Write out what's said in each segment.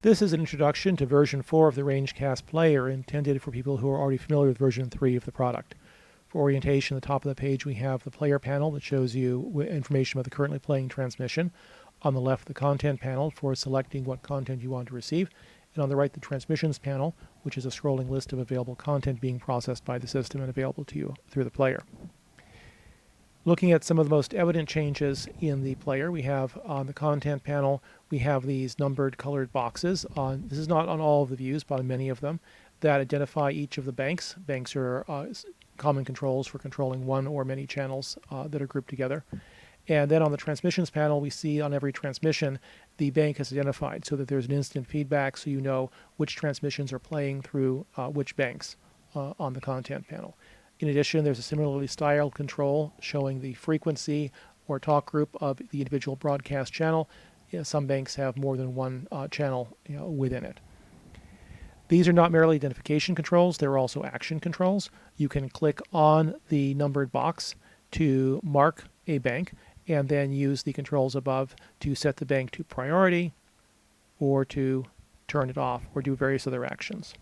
This is an introduction to version 4 of the Rangecast player, intended for people who are already familiar with version 3 of the product. For orientation, at the top of the page we have the player panel that shows you information about the currently playing transmission. On the left, the content panel for selecting what content you want to receive. And on the right, the transmissions panel, which is a scrolling list of available content being processed by the system and available to you through the player. Looking at some of the most evident changes in the player, we have on the content panel, we have these numbered colored boxes. This is not on all of the views, but on many of them, that identify each of the banks. Banks are common controls for controlling one or many channels that are grouped together. And then on the transmissions panel, we see on every transmission the bank is identified so that there's an instant feedback so you know which transmissions are playing through which banks on the content panel. In addition, there's a similarly styled control showing the frequency or talk group of the individual broadcast channel. Some banks have more than one channel within it. These are not merely identification controls, they're also action controls. You can click on the numbered box to mark a bank and then use the controls above to set the bank to priority or to turn it off or do various other actions.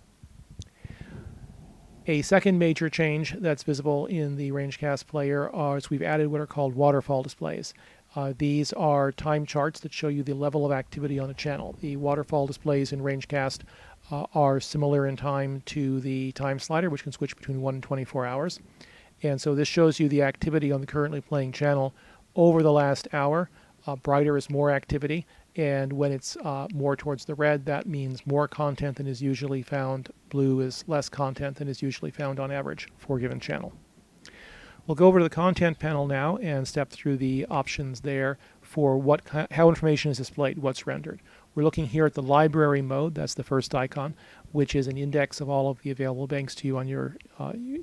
A second major change that's visible in the Rangecast player is we've added what are called waterfall displays. These are time charts that show you the level of activity on a channel. The waterfall displays in Rangecast are similar in time to the time slider, which can switch between 1 and 24 hours. And so this shows you the activity on the currently playing channel over the last hour. Brighter is more activity, and when it's more towards the red, that means more content than is usually found. Blue is less content than is usually found on average for a given channel. We'll go over to the content panel now and step through the options there for how information is displayed, what's rendered. We're looking here at the library mode, that's the first icon, which is an index of all of the available banks to you on your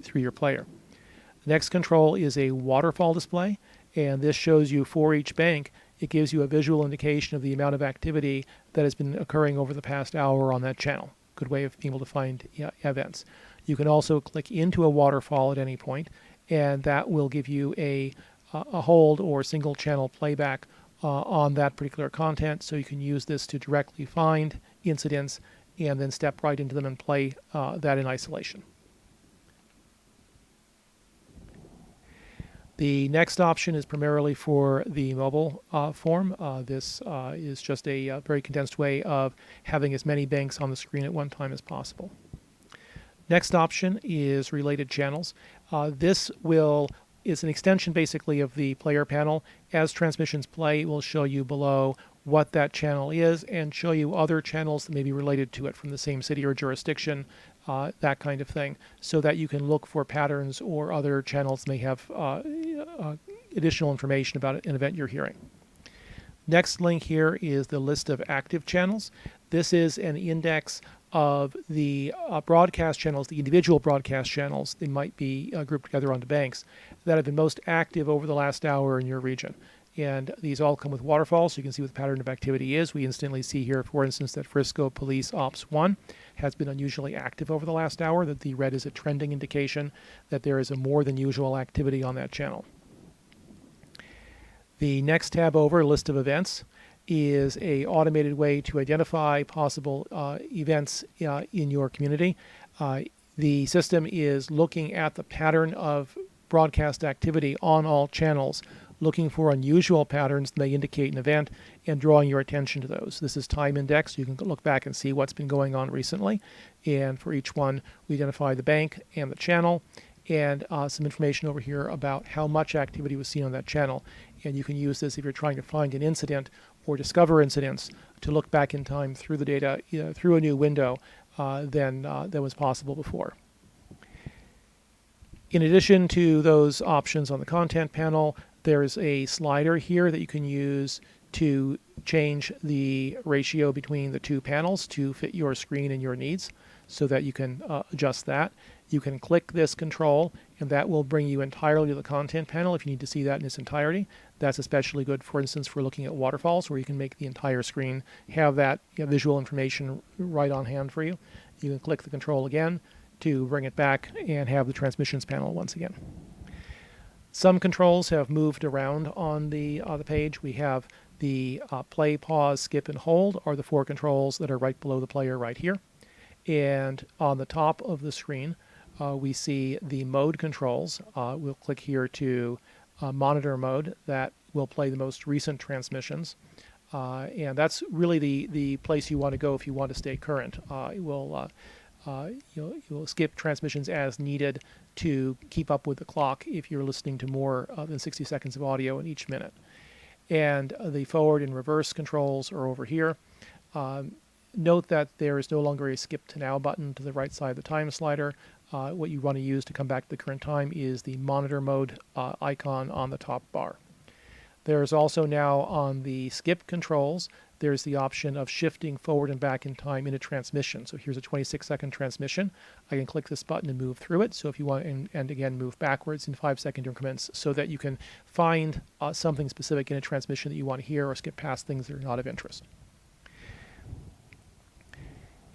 through your player. The next control is a waterfall display, and this shows you for each bank, it gives you a visual indication of the amount of activity that has been occurring over the past hour on that channel. Good way of being able to find events. You can also click into a waterfall at any point, and that will give you a hold or single channel playback on that particular content, so you can use this to directly find incidents and then step right into them and play that in isolation. The next option is primarily for the mobile form. This is just a very condensed way of having as many banks on the screen at one time as possible. Next option is related channels. This is an extension basically of the player panel. As transmissions play, it will show you below what that channel is and show you other channels that may be related to it from the same city or jurisdiction, that kind of thing, so that you can look for patterns or other channels that may have additional information about an event you're hearing. Next link here is the list of active channels. This is an index of the broadcast channels, the individual broadcast channels, they might be grouped together onto banks, that have been most active over the last hour in your region. And these all come with waterfalls, so you can see what the pattern of activity is. We instantly see here, for instance, that Frisco Police Ops 1 has been unusually active over the last hour, that the red is a trending indication that there is a more than usual activity on that channel. The next tab over, List of Events, is an automated way to identify possible events in your community. The system is looking at the pattern of broadcast activity on all channels, looking for unusual patterns that may indicate an event and drawing your attention to those. This is time indexed. You can look back and see what's been going on recently. And for each one, we identify the bank and the channel and some information over here about how much activity was seen on that channel. And you can use this if you're trying to find an incident or discover incidents to look back in time through the data, through a new window than was possible before. In addition to those options on the content panel, there's a slider here that you can use to change the ratio between the two panels to fit your screen and your needs so that you can adjust that. You can click this control and that will bring you entirely to the content panel if you need to see that in its entirety. That's especially good, for instance, for looking at waterfalls where you can make the entire screen have that visual information right on hand for you. You can click the control again to bring it back and have the transmissions panel once again. Some controls have moved around on the page. We have The play, pause, skip, and hold are the 4 controls that are right below the player right here. And on the top of the screen, we see the mode controls. We'll click here to monitor mode. That will play the most recent transmissions. And that's really the place you want to go if you want to stay current. You'll skip transmissions as needed to keep up with the clock if you're listening to more than 60 seconds of audio in each minute. And the forward and reverse controls are over here. Note that there is no longer a skip to now button to the right side of the time slider. What you want to use to come back to the current time is the monitor mode icon on the top bar. There's also now on the skip controls, there's the option of shifting forward and back in time in a transmission. So here's a 26-second transmission. I can click this button and move through it. So if you want, and again, move backwards in 5-second increments so that you can find something specific in a transmission that you want to hear or skip past things that are not of interest.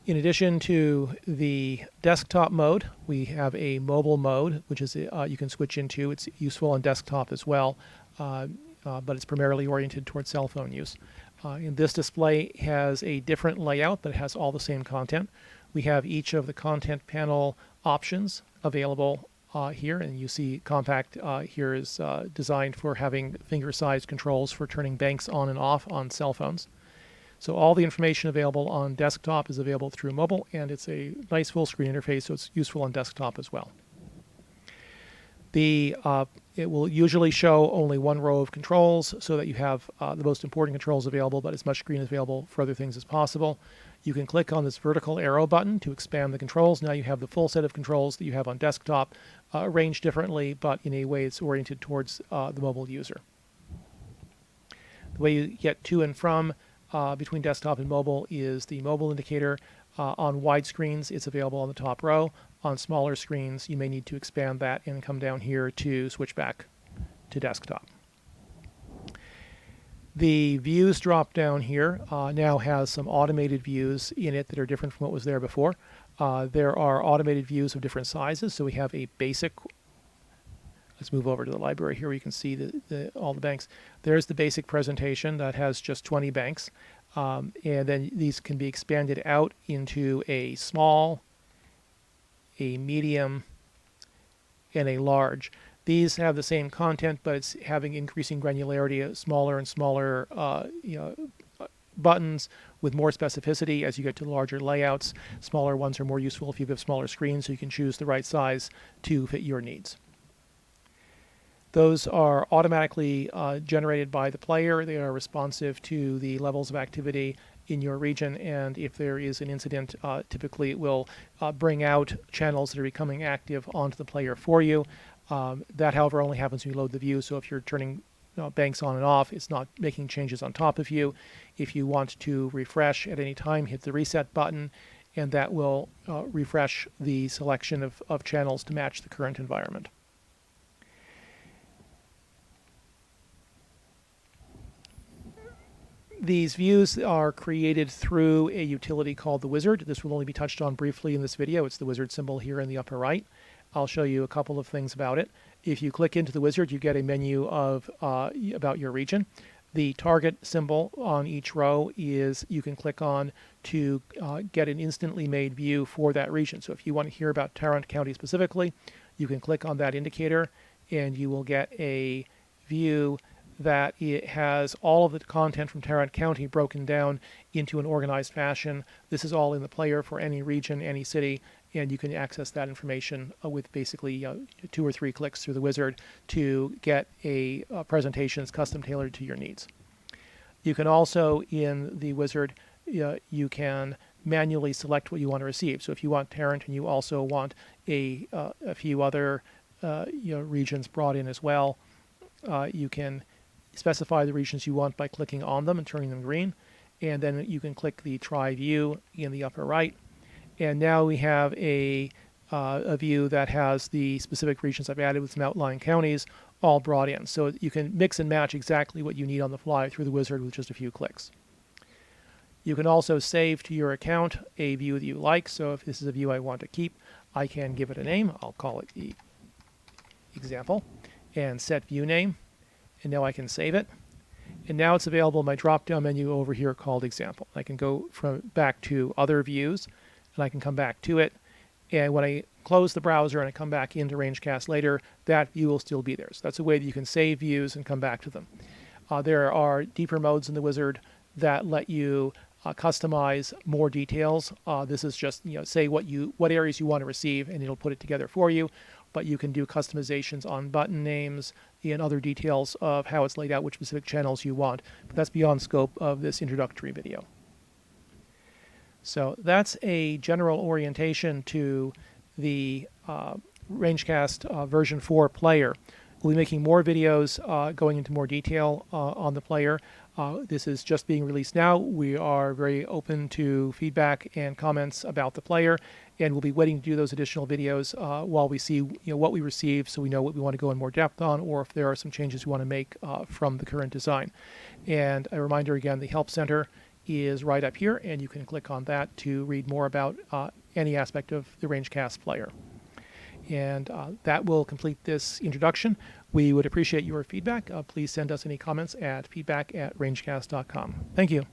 In addition to the desktop mode, we have a mobile mode, which is you can switch into. It's useful on desktop as well, but it's primarily oriented towards cell phone use. And this display has a different layout, but it has all the same content. We have each of the content panel options available here, and you see Compact here is designed for having finger-sized controls for turning banks on and off on cell phones. So all the information available on desktop is available through mobile, and it's a nice full-screen interface, so it's useful on desktop as well. It will usually show only one row of controls so that you have the most important controls available, but as much screen is available for other things as possible. You can click on this vertical arrow button to expand the controls. Now you have the full set of controls that you have on desktop, arranged differently, but in a way it's oriented towards the mobile user. The way you get to and from between desktop and mobile is the mobile indicator. On wide screens, it's available on the top row. On smaller screens, you may need to expand that and come down here to switch back to desktop. The views drop down here now has some automated views in it that are different from what was there before. There are automated views of different sizes. So we have a basic. Let's move over to the library here where you can see all the banks. There's the basic presentation that has just 20 banks. And then these can be expanded out into a small, a medium, and a large. These have the same content, but it's having increasing granularity, smaller and smaller buttons with more specificity as you get to larger layouts. Smaller ones are more useful if you have smaller screens, so you can choose the right size to fit your needs. Those are automatically generated by the player. They are responsive to the levels of activity in your region, and if there is an incident, typically it will bring out channels that are becoming active onto the player for you. That, however, only happens when you load the view, so if you're turning banks on and off, it's not making changes on top of you. If you want to refresh at any time, hit the reset button, and that will refresh the selection of channels to match the current environment. These views are created through a utility called the Wizard. This will only be touched on briefly in this video. It's the Wizard symbol here in the upper right. I'll show you a couple of things about it. If you click into the Wizard, you get a menu of about your region. The target symbol on each row is you can click on to get an instantly made view for that region. So if you want to hear about Tarrant County specifically, you can click on that indicator and you will get a view that it has all of the content from Tarrant County broken down into an organized fashion. This is all in the player for any region, any city, and you can access that information with basically 2 or 3 clicks through the Wizard to get a presentation that's custom tailored to your needs. You can also, in the Wizard, you can manually select what you want to receive. So if you want Tarrant and you also want a few other regions brought in as well, you can specify the regions you want by clicking on them and turning them green, and then you can click the Try View in the upper right, and now we have a view that has the specific regions I've added with some outlying counties all brought in. So you can mix and match exactly what you need on the fly through the Wizard with just a few clicks. You can also save to your account a view that you like. So if this is a view I want to keep, I can give it a name. I'll call it the example and set view name. And now I can save it. And now it's available in my drop-down menu over here called Example. I can go back to Other Views, and I can come back to it. And when I close the browser and I come back into Rangecast later, that view will still be there. So that's a way that you can save views and come back to them. There are deeper modes in the wizard that let you customize more details. This is just, say what areas you want to receive, and it'll put it together for you. But you can do customizations on button names and other details of how it's laid out, which specific channels you want. But that's beyond scope of this introductory video. So that's a general orientation to the Rangecast version 4 player. We'll be making more videos going into more detail on the player. This is just being released now. We are very open to feedback and comments about the player, and we'll be waiting to do those additional videos while we see what we receive, so we know what we want to go in more depth on, or if there are some changes we want to make from the current design. And a reminder again, the Help Center is right up here, and you can click on that to read more about any aspect of the Rangecast player. And that will complete this introduction. We would appreciate your feedback. Please send us any comments at feedback@rangecast.com. Thank you.